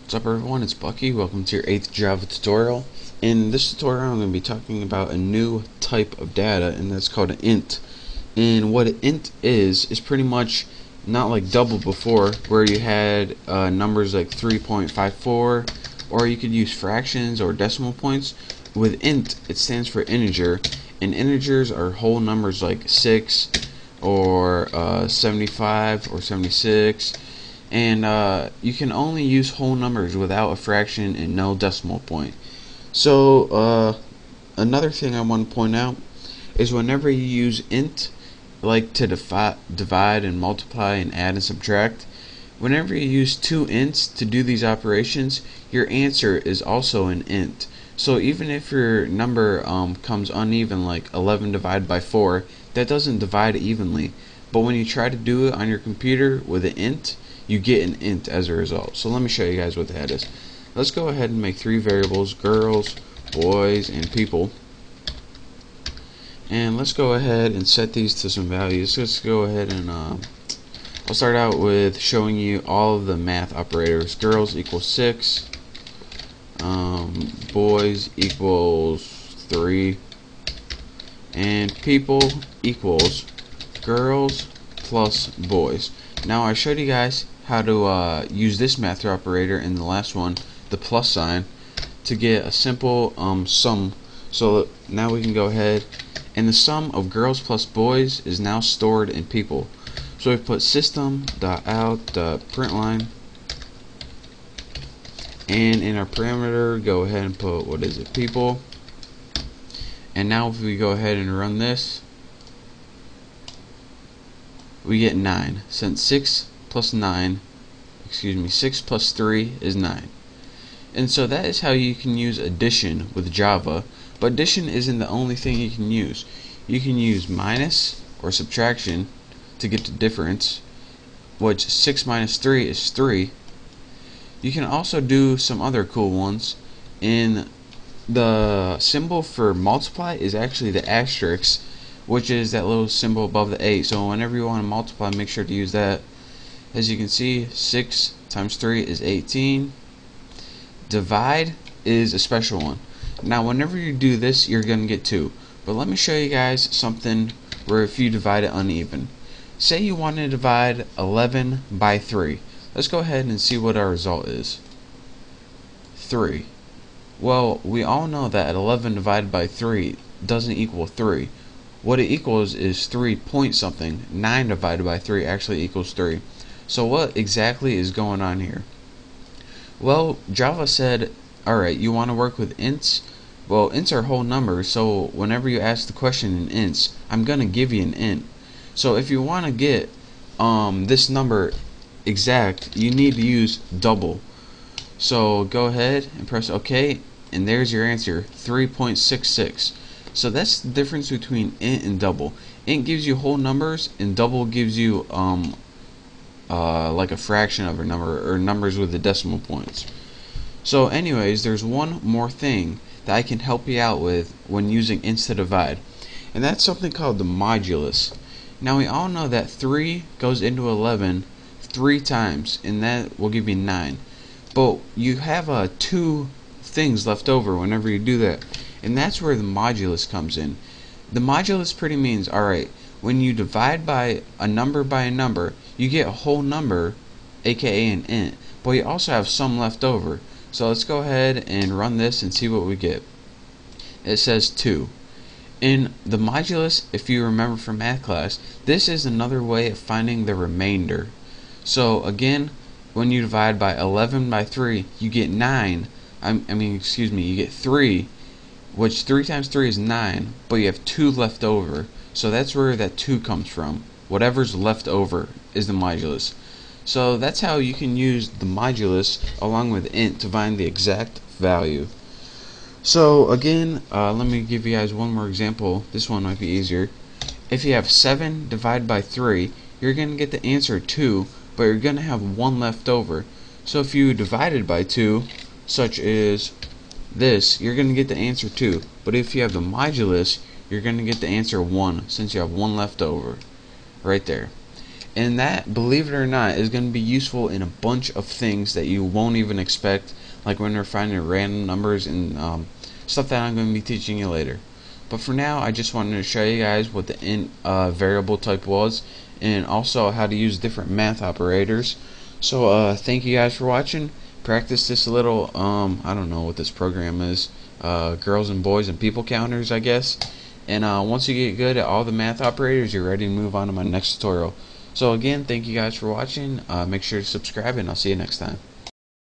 What's up everyone, it's Bucky. Welcome to your 8th Java tutorial. In this tutorial I'm going to be talking about a new type of data, and that's called an int. And what an int is pretty much not like double before, where you had numbers like 3.54, or you could use fractions or decimal points. With int, it stands for integer, and integers are whole numbers like 6 or 75 or 76. And you can only use whole numbers without a fraction and no decimal point. So another thing I want to point out is whenever you use int, like to divide and multiply and add and subtract, whenever you use two ints to do these operations, your answer is also an int. So even if your number comes uneven, like 11 divided by 4, that doesn't divide evenly. But when you try to do it on your computer with an int, you get an int as a result. So let me show you guys what that is. Let's go ahead and make three variables: girls, boys, and people. And let's go ahead and set these to some values. Let's go ahead and I'll start out with showing you all of the math operators. Girls equals 6, boys equals 3, and people equals girls plus boys. Now I showed you guys how to use this math operator in the last one, the plus sign, to get a simple sum. So now we can go ahead, and the sum of girls plus boys is now stored in people. So we put system.out.println, and in our parameter go ahead and put, what is it, people. And now if we go ahead and run this, we get 9, since 6 plus 3 is 9. And so that is how you can use addition with Java. But addition isn't the only thing you can use. You can use minus or subtraction to get the difference, which 6 minus 3 is 3. You can also do some other cool ones. In the symbol for multiply is actually the asterisk, which is that little symbol above the 8. So whenever you want to multiply, make sure to use that. As you can see, 6 times 3 is 18. Divide is a special one. Now whenever you do this, you're going to get 2. But let me show you guys something where if you divide it uneven. Say you want to divide 11 by 3. Let's go ahead and see what our result is. 3. Well, we all know that 11 divided by 3 doesn't equal 3. What it equals is 3 point something. 9 divided by 3 actually equals 3. So what exactly is going on here? Well, Java said, alright, you want to work with ints? Well, ints are whole numbers, so whenever you ask the question in ints, I'm going to give you an int. So if you want to get this number exact, you need to use double. So go ahead and press OK, and there's your answer, 3.66. So that's the difference between int and double. Int gives you whole numbers, and double gives you like a fraction of a number, or numbers with the decimal points. So anyways, there's one more thing that I can help you out with when using ints to divide, and that's something called the modulus. Now we all know that 3 goes into 11 3 times, and that will give you 9. But you have 2 things left over whenever you do that, and that's where the modulus comes in. The modulus pretty means, alright, when you divide by a number, you get a whole number, aka an int, but you also have some left over. So let's go ahead and run this and see what we get. It says 2. In the modulus, if you remember from math class, this is another way of finding the remainder. So again, when you divide by 11 by 3, you get 9. You get 3, which 3 times 3 is 9, but you have 2 left over. So that's where that 2 comes from. Whatever's left over is the modulus. So that's how you can use the modulus along with int to find the exact value. So again, let me give you guys one more example. This one might be easier. If you have 7 divided by 3, you're going to get the answer 2, but you're going to have 1 left over. So if you divide it by 2, such as this, you're going to get the answer 2. But if you have the modulus, you're going to get the answer 1, since you have 1 left over. Right there. And that, believe it or not, is going to be useful in a bunch of things that you won't even expect, like when we're finding random numbers and stuff that I'm going to be teaching you later. But for now, I just wanted to show you guys what the int variable type was, and also how to use different math operators. So thank you guys for watching. Practice this a little. I don't know what this program is. Girls and boys and people counters, I guess. And once you get good at all the math operators, you're ready to move on to my next tutorial. So again, thank you guys for watching. Make sure to subscribe, and I'll see you next time.